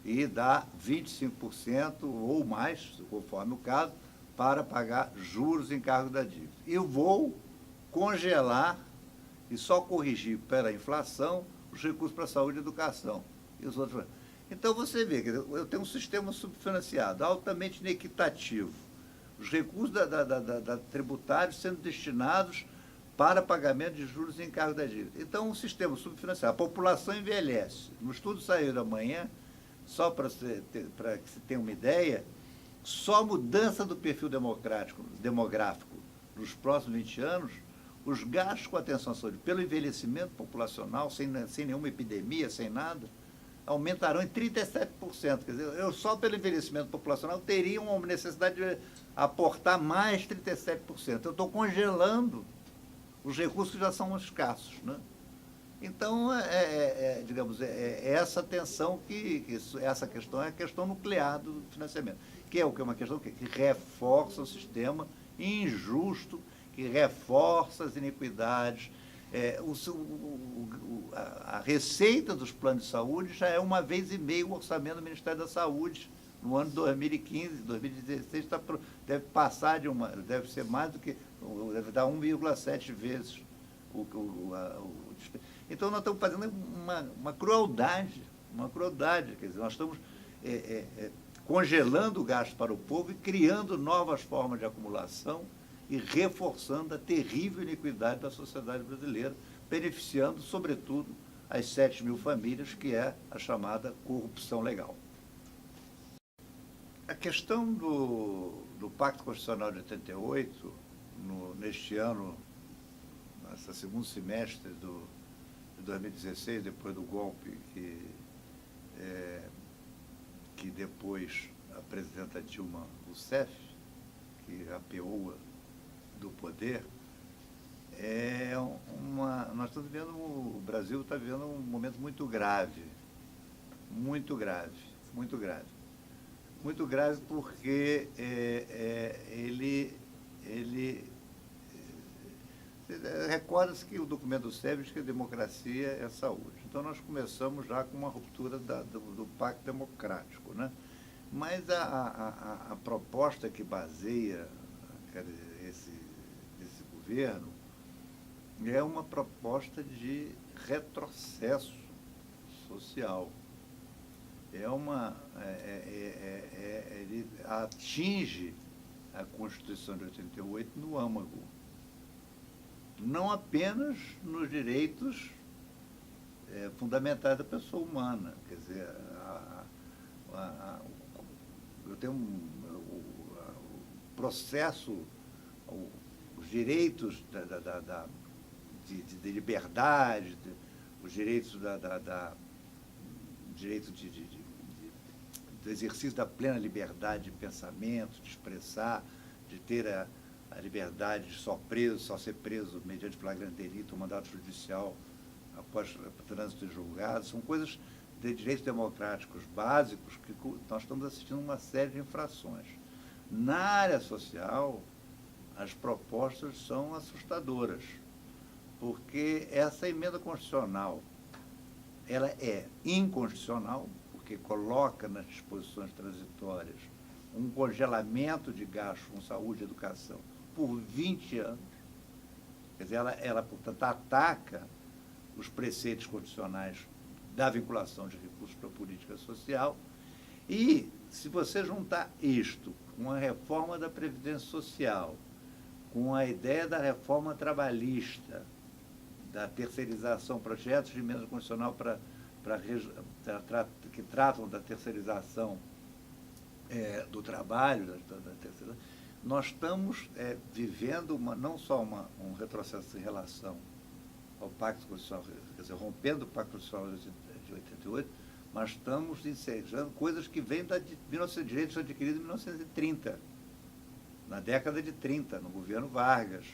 e dar 25% ou mais, conforme o caso, para pagar juros em cargo da dívida. Eu vou congelar e só corrigir pela inflação os recursos para a saúde e educação. E os outros. Então, você vê, eu tenho um sistema subfinanciado, altamente inequitativo. Os recursos da tributários sendo destinados para pagamento de juros em cargo da dívida. Então, um sistema subfinanciado. A população envelhece. No estudo saiu da manhã, só para que se tenha uma ideia, só a mudança do perfil demográfico nos próximos 20 anos, os gastos com atenção à saúde, pelo envelhecimento populacional, sem nenhuma epidemia, sem nada, aumentarão em 37%. Quer dizer, eu só pelo envelhecimento populacional teria uma necessidade de aportar mais 37%. Eu estou congelando os recursos que já são escassos, né? Então, digamos, essa tensão essa questão é a questão nuclear do financiamento, que é uma questão que reforça o sistema injusto, que reforça as iniquidades. A receita dos planos de saúde já é 1,5 vezes o orçamento do Ministério da Saúde. No ano 2015, 2016, deve ser mais do que, deve dar 1,7 vezes Então, nós estamos fazendo uma crueldade, quer dizer, nós estamos congelando o gasto para o povo e criando novas formas de acumulação e reforçando a terrível iniquidade da sociedade brasileira, beneficiando, sobretudo, as 7 mil famílias, que é a chamada corrupção legal. A questão do Pacto Constitucional de 88, neste ano, nesse segundo semestre de 2016, depois do golpe que depois a presidenta Dilma Rousseff, que apeou do poder, nós estamos vivendo, o Brasil está vivendo um momento muito grave, muito grave, muito grave. Muito grave porque recorda-se que o documento do SEB diz que a democracia é a saúde. Então, nós começamos já com uma ruptura do pacto democrático, né? Mas a proposta que baseia esse governo é uma proposta de retrocesso social. Ele atinge a Constituição de 88 no âmago. Não apenas nos direitos fundamentais da pessoa humana. Quer dizer, eu tenho o processo, os direitos de liberdade, os direitos do exercício da plena liberdade de pensamento, de expressar, de ter a liberdade de só ser preso mediante flagrante delito, mandato judicial após trânsito de julgado, são coisas de direitos democráticos básicos que nós estamos assistindo uma série de infrações. Na área social, as propostas são assustadoras, porque essa emenda constitucional, ela é inconstitucional, porque coloca nas disposições transitórias um congelamento de gastos com saúde e educação por 20 anos. Quer dizer, ela, portanto, ataca os preceitos constitucionais da vinculação de recursos para a política social. E, se você juntar isto com a reforma da Previdência Social, com a ideia da reforma trabalhista, da terceirização, projetos de emenda constitucional que tratam da terceirização do trabalho, da terceirização, nós estamos vivendo não só um retrocesso em relação ao Pacto Constitucional, quer dizer, rompendo o Pacto Constitucional de 88, mas estamos ensejando coisas que vêm de direitos adquiridos em 1930, na década de 30, no governo Vargas,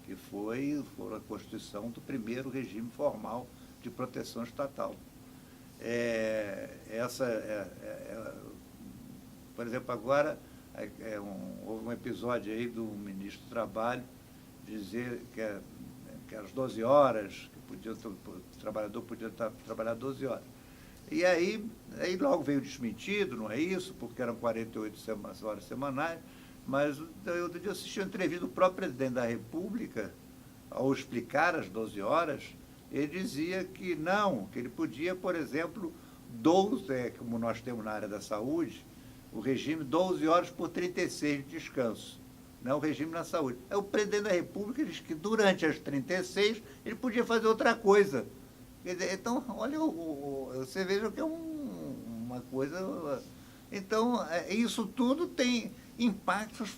que foi a constituição do primeiro regime formal de proteção estatal. Por exemplo, agora houve um episódio aí do ministro do Trabalho dizer que às 12 horas, que o trabalhador podia trabalhar 12 horas. E aí logo veio desmentido, não é isso, porque eram 48 horas semanais, mas eu assisti uma entrevista do próprio presidente da República, ao explicar as 12 horas, ele dizia que não, que ele podia, por exemplo, 12, como nós temos na área da saúde, o regime 12 horas por 36 de descanso, não o regime na saúde. Aí o presidente da República diz que durante as 36 ele podia fazer outra coisa. Quer dizer, então, olha, você veja que é uma coisa... Então, isso tudo tem impactos,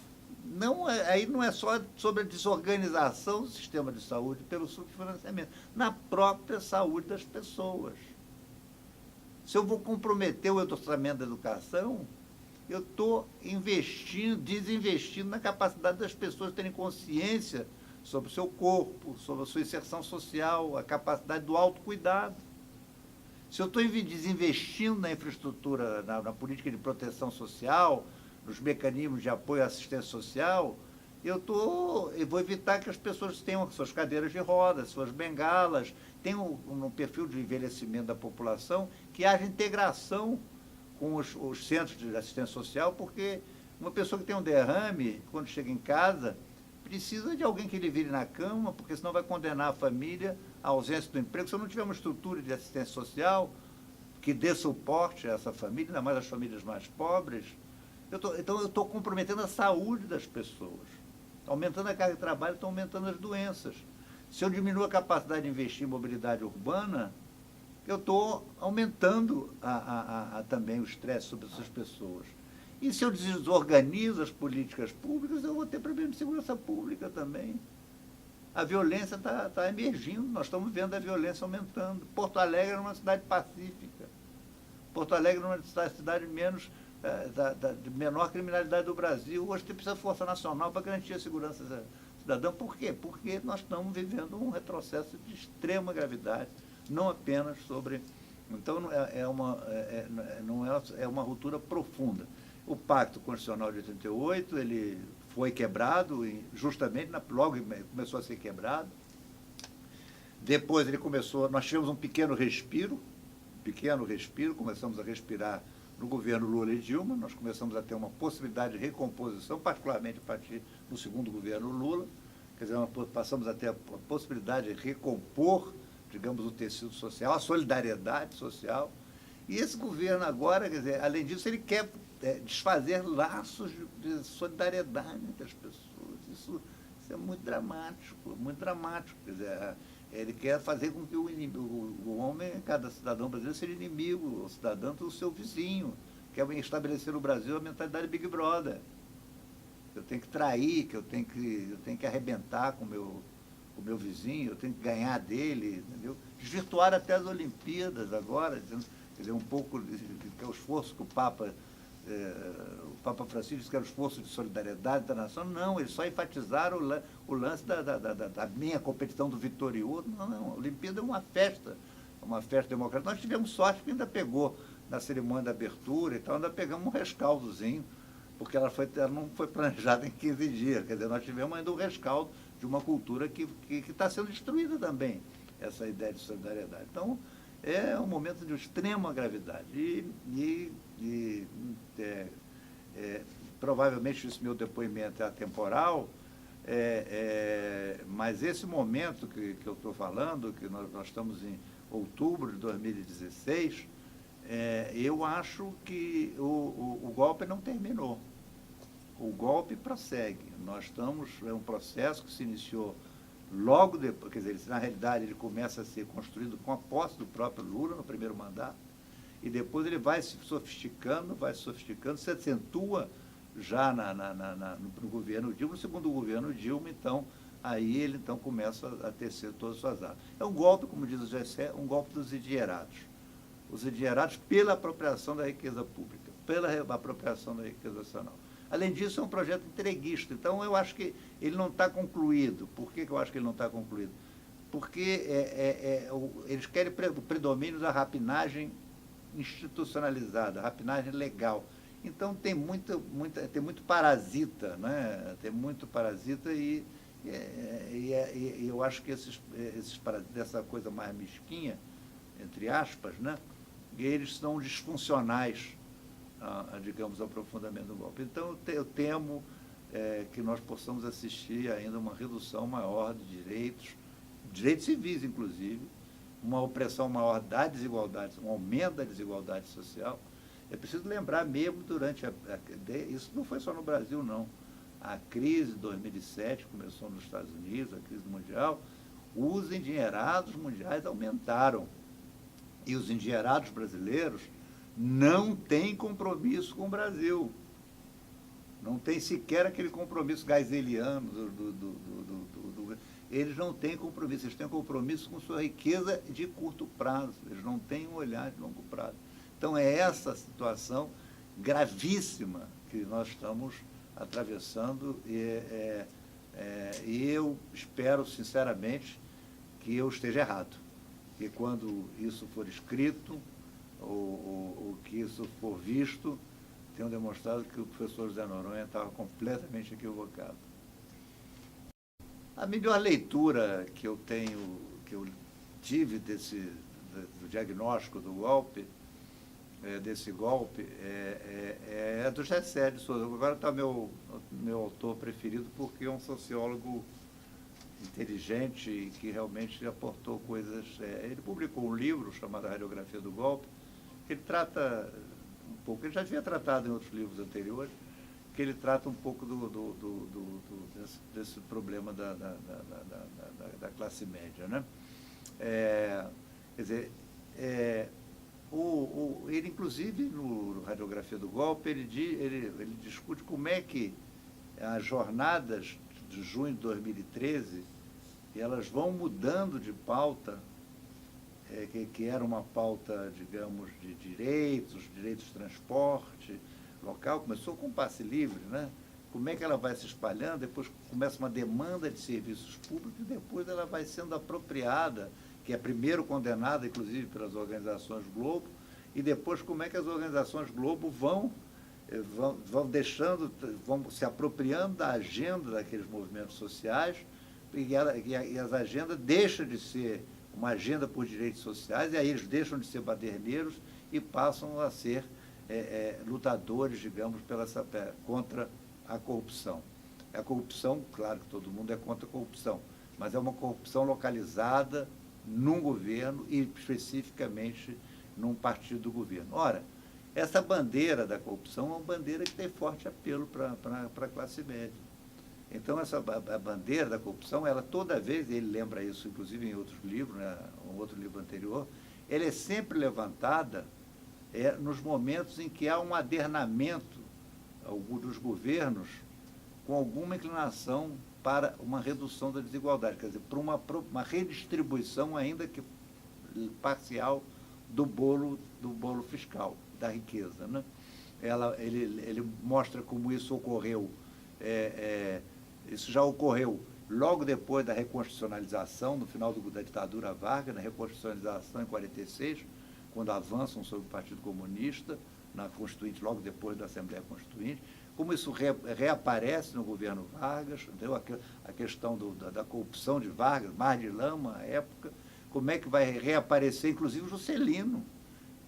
aí não é só sobre a desorganização do sistema de saúde pelo subfinanciamento, na própria saúde das pessoas. Se eu vou comprometer o orçamento da educação, eu estou desinvestindo na capacidade das pessoas terem consciência sobre o seu corpo, sobre a sua inserção social, a capacidade do autocuidado. Se eu estou desinvestindo na infraestrutura, na política de proteção social, nos mecanismos de apoio à assistência social, eu vou evitar que as pessoas tenham suas cadeiras de rodas, suas bengalas, tenham um perfil de envelhecimento da população, que haja integração com os centros de assistência social, porque uma pessoa que tem um derrame, quando chega em casa, precisa de alguém que lhe vire na cama, porque senão vai condenar a família à ausência do emprego. Se eu não tiver uma estrutura de assistência social que dê suporte a essa família, ainda mais as famílias mais pobres, então eu estou comprometendo a saúde das pessoas. Aumentando a carga de trabalho, estão aumentando as doenças. Se eu diminuo a capacidade de investir em mobilidade urbana, eu estou aumentando também o estresse sobre essas pessoas. E se eu desorganizo as políticas públicas, eu vou ter problema de segurança pública também. A violência está emergindo, nós estamos vendo a violência aumentando. Porto Alegre é uma cidade pacífica. Porto Alegre é uma cidade de menor criminalidade do Brasil. Hoje precisa de Força Nacional para garantir a segurança cidadão. Por quê? Porque nós estamos vivendo um retrocesso de extrema gravidade, não apenas sobre... Então, é uma ruptura profunda. O Pacto Constitucional de 88, ele foi quebrado, justamente, logo começou a ser quebrado. Depois ele começou, nós tivemos um pequeno respiro, começamos a respirar no governo Lula e Dilma, nós começamos a ter uma possibilidade de recomposição, particularmente a partir do segundo governo Lula, quer dizer, passamos a ter a possibilidade de recompor, digamos, o tecido social, a solidariedade social, e esse governo agora, quer dizer, além disso, ele quer desfazer laços de solidariedade entre as pessoas. Isso é muito dramático, quer dizer, ele quer fazer com que o homem, cada cidadão brasileiro, seja inimigo, o cidadão do seu vizinho. Quer estabelecer no Brasil a mentalidade Big Brother. Eu tenho que trair, que eu tenho que arrebentar com o meu vizinho, eu tenho que ganhar dele, entendeu? Desvirtuar até as Olimpíadas agora, quer dizer, um pouco que é o esforço que o Papa Francisco disse que era o esforço de solidariedade da nação. Não, eles só enfatizaram o lance da minha competição do vitorioso. Não, a Olimpíada é uma festa democrática. Nós tivemos sorte que ainda pegou na cerimônia da abertura e tal, ainda pegamos um rescaldozinho, porque ela não foi planejada em 15 dias. Quer dizer, nós tivemos ainda um rescaldo de uma cultura que está sendo destruída também, essa ideia de solidariedade. Então, é um momento de extrema gravidade. Provavelmente esse meu depoimento é atemporal, mas esse momento que eu estou falando, que nós estamos em outubro de 2016, eu acho que o golpe não terminou. O golpe prossegue. É um processo que se iniciou logo depois, quer dizer, na realidade ele começa a ser construído com a posse do próprio Lula no primeiro mandato, e depois ele vai se sofisticando, se acentua já no governo Dilma, no segundo governo Dilma, então, aí ele começa a tecer todas as suas armas. É um golpe, como diz o Gessé, um golpe dos endinheirados. Os endinheirados pela apropriação da riqueza pública, pela apropriação da riqueza nacional. Além disso, é um projeto entreguista. Então, eu acho que ele não está concluído. Por que eu acho que ele não está concluído? Porque eles querem o predomínio da rapinagem institucionalizada, a rapinagem legal. Então, tem muito parasita, né? Tem muito parasita e eu acho que esses parasitas, dessa coisa mais mesquinha, entre aspas, né? Eles são disfuncionais, digamos, ao aprofundamento do golpe. Então, eu temo que nós possamos assistir ainda a uma redução maior de direitos civis, inclusive, uma opressão maior da desigualdade, um aumento da desigualdade social. É preciso lembrar mesmo isso não foi só no Brasil, não. A crise de 2007 começou nos Estados Unidos, a crise mundial, os endinheirados mundiais aumentaram. E os endinheirados brasileiros não têm compromisso com o Brasil. Não tem sequer aquele compromisso geiseliano eles não têm compromisso, eles têm compromisso com sua riqueza de curto prazo, eles não têm um olhar de longo prazo. Então, é essa situação gravíssima que nós estamos atravessando e eu espero, sinceramente, que eu esteja errado. Que quando isso for escrito, ou que isso for visto, tenham demonstrado que o professor José Noronha estava completamente equivocado. A melhor leitura que eu tive do diagnóstico do golpe, desse golpe, é do Gessé de Souza. Agora está meu autor preferido, porque é um sociólogo inteligente e que realmente aportou coisas. Ele publicou um livro chamado A Radiografia do Golpe, que ele trata um pouco, ele já havia tratado em outros livros anteriores, que ele trata um pouco desse problema da classe média, né? Quer dizer, ele, inclusive, no Radiografia do Golpe, ele discute como é que as jornadas de junho de 2013, elas vão mudando de pauta, que era uma pauta, digamos, de direitos de transporte local, começou com passe livre, né? como é que ela vai se espalhando, depois começa uma demanda de serviços públicos e depois ela vai sendo apropriada, que é primeiro condenada, inclusive, pelas organizações Globo, e depois como é que as organizações Globo vão vão se apropriando da agenda daqueles movimentos sociais, e as agendas deixam de ser uma agenda por direitos sociais, e aí eles deixam de ser baderneiros e passam a ser lutadores, digamos, contra a corrupção. A corrupção, claro que todo mundo é contra a corrupção, mas é uma corrupção localizada num governo e especificamente num partido do governo. Ora, essa bandeira da corrupção é uma bandeira que tem forte apelo para a classe média. Então, a bandeira da corrupção, ela toda vez, ele lembra isso, inclusive em outros livros, né, um outro livro anterior, ela é sempre levantada nos momentos em que há um adernamento dos governos com alguma inclinação para uma redução da desigualdade, quer dizer, para uma redistribuição, ainda que parcial, do bolo fiscal, da riqueza. Né? Ele mostra como isso ocorreu, isso já ocorreu logo depois da reconstitucionalização, no final da ditadura Vargas, na reconstitucionalização em 46, quando avançam sobre o Partido Comunista, na Constituinte, logo depois da Assembleia Constituinte, como isso reaparece no governo Vargas, entendeu? A questão da corrupção de Vargas, Mar de Lama, à época, como é que vai reaparecer, inclusive, o Juscelino.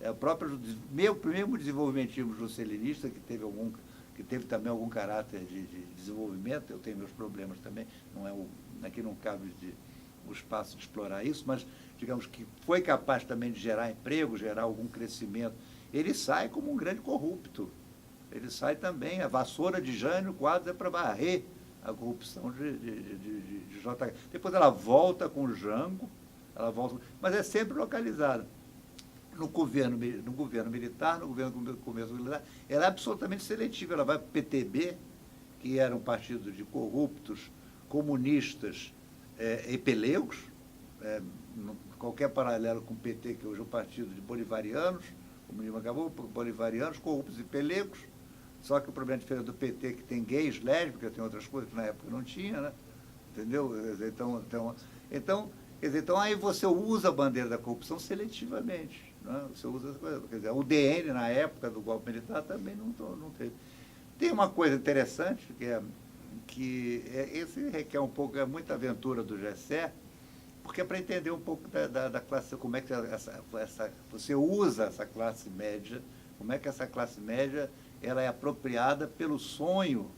O mesmo desenvolvimentismo juscelinista, que teve também algum caráter de desenvolvimento, eu tenho meus problemas também, aqui não cabe o espaço de explorar isso, mas, digamos, que foi capaz também de gerar emprego, gerar algum crescimento. Ele sai como um grande corrupto. Ele sai também, a vassoura de Jânio Quadros é para varrer a corrupção de JH. Depois ela volta com o Jango, mas é sempre localizada. No governo militar, no governo começo militar, ela é absolutamente seletiva. Ela vai para o PTB, que era um partido de corruptos, comunistas e pelegos, qualquer paralelo com o PT, que hoje é um partido de bolivarianos, o comunismo acabou, bolivarianos, corruptos e pelegos, só que o problema diferente do PT, que tem gays, lésbicas, tem outras coisas que na época não tinha, né? Entendeu? Então, aí você usa a bandeira da corrupção seletivamente. Né? Você usa essa coisa. Quer dizer, o DN, na época do golpe militar, também não teve. Tem uma coisa interessante, esse requer um pouco, muita aventura do Gessé, porque é para entender um pouco da classe, como é que você usa essa classe média, como é que essa classe média ela é apropriada pelo sonho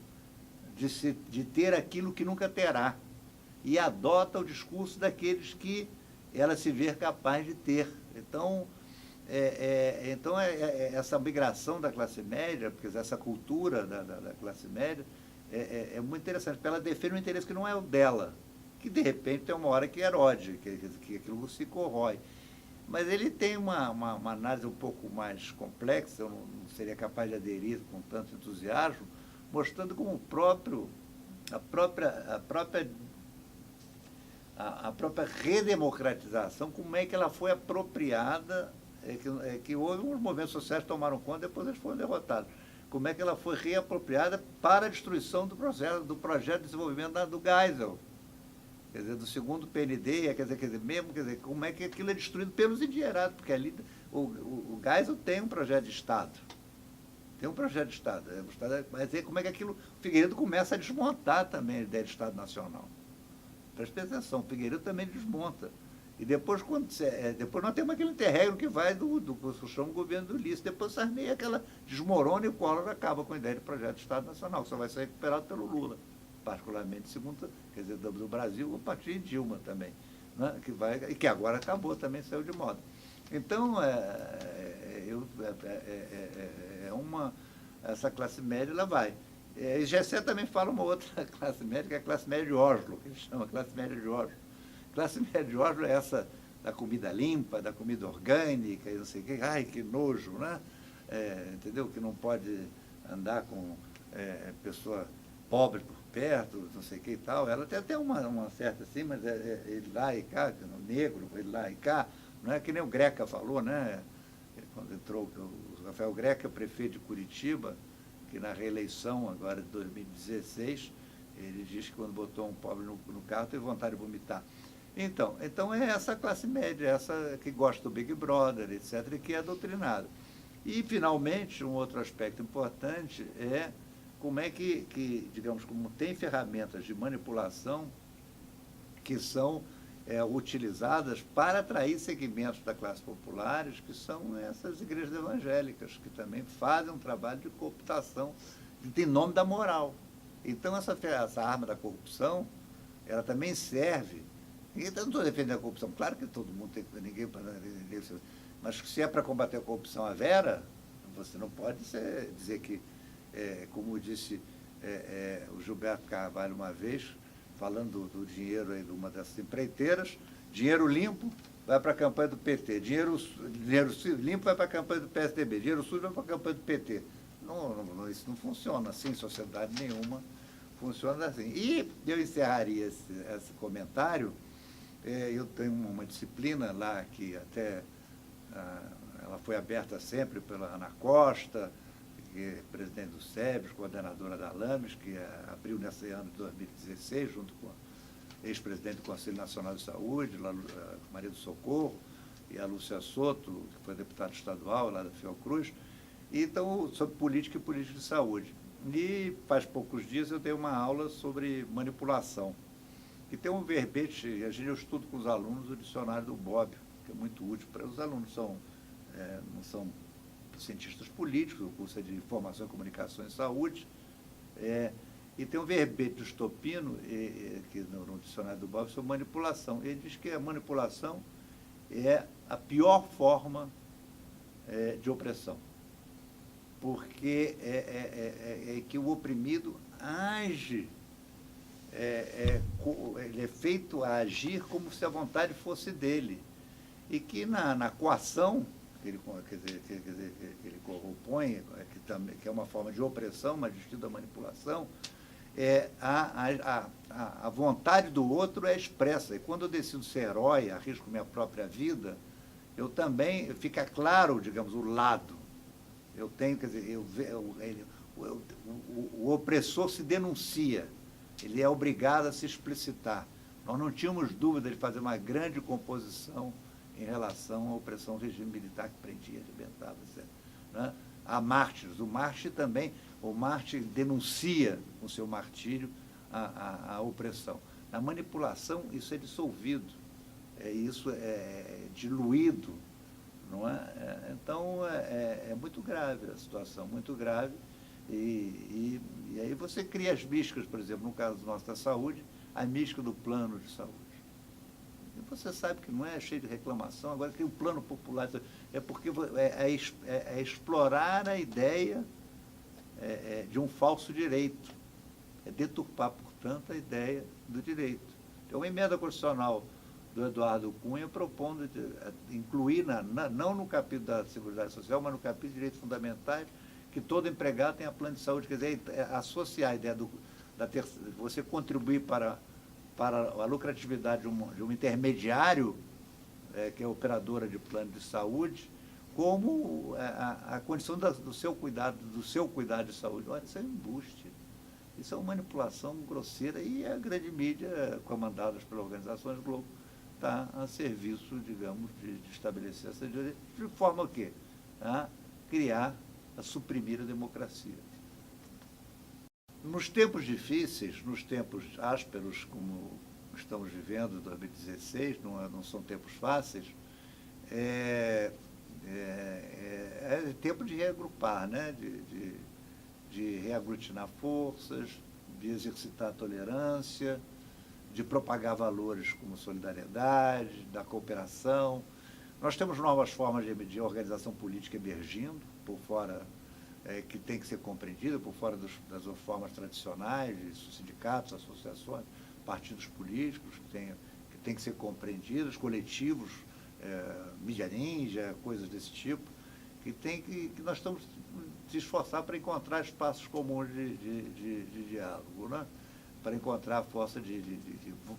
de ter aquilo que nunca terá, e adota o discurso daqueles que ela se vê capaz de ter. Então, essa migração da classe média, porque essa cultura da classe média, é muito interessante, porque ela defende um interesse que não é o dela, que de repente tem uma hora que erode, que aquilo se corrói. Mas ele tem uma análise um pouco mais complexa, eu não seria capaz de aderir com tanto entusiasmo, mostrando como a própria redemocratização, como é que ela foi apropriada, que houve uns movimentos sociais que tomaram conta, depois eles foram derrotados. Como é que ela foi reapropriada para a destruição do projeto de desenvolvimento do Geisel, quer dizer, do segundo PND, como é que aquilo é destruído pelos endinheirados, porque ali o Geisel tem um projeto de Estado. Tem um projeto de Estado. Mas como é que aquilo... O Figueiredo começa a desmontar também a ideia de Estado Nacional. Presta atenção, o Figueiredo também desmonta. E depois, depois nós temos aquele interregno que vai do que se chama o governo do Ulisses. Depois Sarney, desmorona e o Collor acaba com a ideia de projeto de Estado Nacional, que só vai ser recuperado pelo Lula, particularmente, segundo, quer dizer, do Brasil, a partir de Dilma também, né? Que agora acabou, também saiu de moda. Então, essa classe média, ela vai. E Gessé também fala uma outra classe média, que é a classe média de Oslo, que ele chama classe média de Oslo. A classe média de Oslo é essa da comida limpa, da comida orgânica, e não sei o quê. Ai, que nojo, né? Entendeu? Que não pode andar com pessoa pobre por perto, não sei o que e tal. Ela tem até uma certa assim, mas ele lá e cá, negro, ele lá e cá, não é que nem o Greca falou, né? Quando entrou, o Rafael Greca, prefeito de Curitiba, que na reeleição, agora de 2016, ele diz que quando botou um pobre no carro teve vontade de vomitar. Então é essa classe média, essa que gosta do Big Brother, etc., e que é doutrinada. E, finalmente, um outro aspecto importante é como é que digamos, como tem ferramentas de manipulação que são utilizadas para atrair segmentos da classe populares, que são essas igrejas evangélicas, que também fazem um trabalho de cooptação em nome da moral. Então, essa arma da corrupção, ela também serve. Eu não estou defendendo a corrupção, claro que todo mundo tem que ninguém para. Mas se é para combater a corrupção à vera, você não pode dizer que, como disse o Gilberto Carvalho uma vez, falando do dinheiro aí de uma dessas empreiteiras, dinheiro limpo vai para a campanha do PT, dinheiro limpo vai para a campanha do PSDB, dinheiro sujo vai para a campanha do PT. Isso não funciona assim, sociedade nenhuma funciona assim. E eu encerraria esse comentário. Eu tenho uma disciplina lá que até ela foi aberta sempre pela Ana Costa, que é presidente do SEBS, coordenadora da LAMES, que abriu nesse ano de 2016, junto com a ex-presidente do Conselho Nacional de Saúde, Maria do Socorro, e a Lúcia Soto, que foi deputada estadual lá da Fiocruz, então, sobre política e política de saúde. E faz poucos dias eu dei uma aula sobre manipulação, que tem um verbete, eu estudo com os alunos o dicionário do Bobbio, que é muito útil para os alunos, não são cientistas políticos, o curso é de Informação e Comunicação em Saúde, e tem um verbete do Stopino, que no dicionário do Bobbio, sobre manipulação. Ele diz que a manipulação é a pior forma de opressão, porque é que o oprimido age, ele é feito a agir como se a vontade fosse dele, e que na coação, que ele opõe, que é uma forma de opressão, mas distinta da manipulação, a vontade do outro é expressa. E quando eu decido ser herói, arrisco minha própria vida, eu também, fica claro, digamos, o lado. Eu tenho, quer dizer, o opressor se denuncia, ele é obrigado a se explicitar. Nós não tínhamos dúvida de fazer uma grande composição em relação à opressão do regime militar que prendia, arrebentava, etc. Né? Há mártires. O mártir denuncia com o seu martírio a opressão. Na manipulação, isso é dissolvido, isso é diluído, não é? Então, é muito grave a situação, muito grave. E aí você cria as místicas, por exemplo, no caso nosso da saúde, a mística do plano de saúde. E você sabe que não é cheio de reclamação, agora tem o plano popular, é porque é explorar a ideia de um falso direito, é deturpar, portanto, a ideia do direito. Então, uma emenda constitucional do Eduardo Cunha propondo incluir, não no capítulo da Seguridade Social, mas no capítulo de Direitos Fundamentais, que todo empregado tenha plano de saúde, quer dizer, associar a ideia de você contribuir para a lucratividade de um intermediário, que é operadora de plano de saúde, como a condição do seu cuidado de saúde. Olha, isso é um embuste, isso é uma manipulação grosseira, e a grande mídia, comandadas pelas organizações Globo, está a serviço, digamos, de estabelecer essa direita, de forma o quê? A criar, a suprimir a democracia. Nos tempos difíceis, nos tempos ásperos, como estamos vivendo em 2016, não são tempos fáceis, é tempo de reagrupar, né? de reaglutinar forças, de exercitar a tolerância, de propagar valores como solidariedade, da cooperação. Nós temos novas formas de organização política emergindo, por fora, que tem que ser compreendida, por fora das formas tradicionais, de sindicatos, associações, partidos políticos, que tem que ser compreendidos, coletivos, mídia ninja, coisas desse tipo, que nós estamos se esforçar para encontrar espaços comuns de diálogo, né? Para encontrar a força de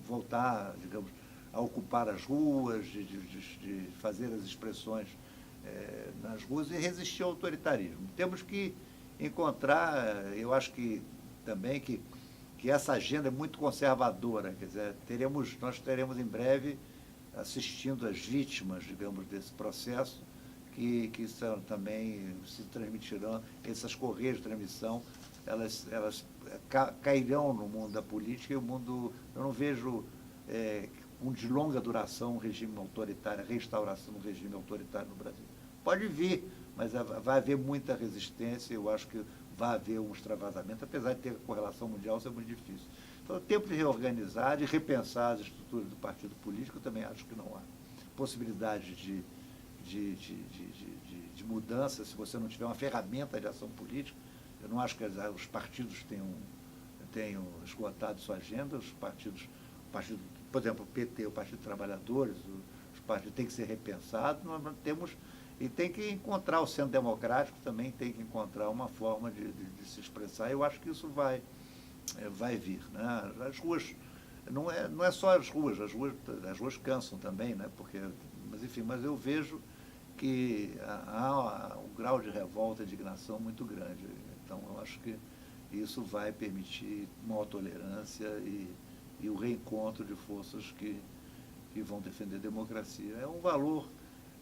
voltar, digamos, a ocupar as ruas, de fazer as expressões nas ruas e resistir ao autoritarismo. Temos que encontrar, eu acho que também que essa agenda é muito conservadora, quer dizer, nós teremos em breve assistindo as vítimas, digamos, desse processo, que são, também se transmitirão, essas correias de transmissão, elas cairão no mundo da política, e o mundo, eu não vejo um de longa duração um regime autoritário, a restauração do regime autoritário no Brasil. Pode vir, mas vai haver muita resistência, eu acho que vai haver um extravasamento, apesar de ter correlação mundial, isso é muito difícil. Então, é tempo de reorganizar, de repensar as estruturas do partido político, eu também acho que não há possibilidade de mudança se você não tiver uma ferramenta de ação política. Eu não acho que os partidos tenham esgotado sua agenda, os partidos, por exemplo, o PT, o Partido dos Trabalhadores, os partidos têm que ser repensados, nós temos, e tem que encontrar, o centro democrático também tem que encontrar uma forma de se expressar. Eu acho que isso vai vir. Né? As ruas, não é só as ruas cansam também, né? Mas eu vejo que há um grau de revolta e indignação muito grande. Então, eu acho que isso vai permitir maior tolerância e o reencontro de forças que vão defender a democracia. É um valor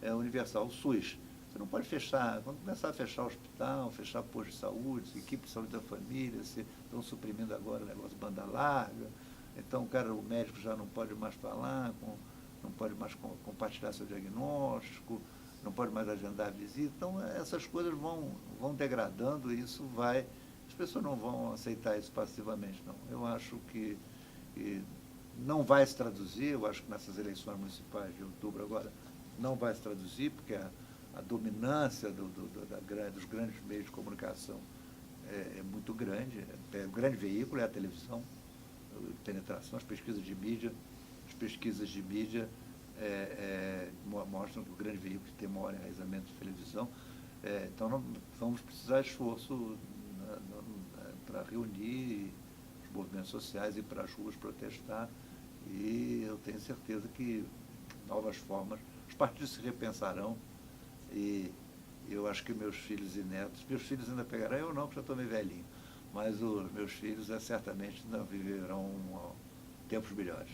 universal. O SUS, você não pode fechar, quando começar a fechar hospital, fechar posto de saúde, equipe de saúde da família, estão suprimindo agora o negócio de banda larga, então o médico já não pode mais falar, não pode mais compartilhar seu diagnóstico, não pode mais agendar a visita. Então, essas coisas vão degradando e as pessoas não vão aceitar isso passivamente, não. Eu acho que não vai se traduzir, eu acho que nessas eleições municipais de outubro agora não vai se traduzir, porque a dominância dos grandes meios de comunicação é muito grande, o grande veículo é a televisão, a penetração, as pesquisas de mídia mostram que o grande veículo tem maior enraizamento de televisão. Então, vamos precisar de esforço para reunir os movimentos sociais e ir para as ruas protestar. E eu tenho certeza que novas formas, os partidos se repensarão e eu acho que meus filhos ainda pegarão, eu não, porque já estou meio velhinho, mas os meus filhos certamente ainda viverão tempos melhores.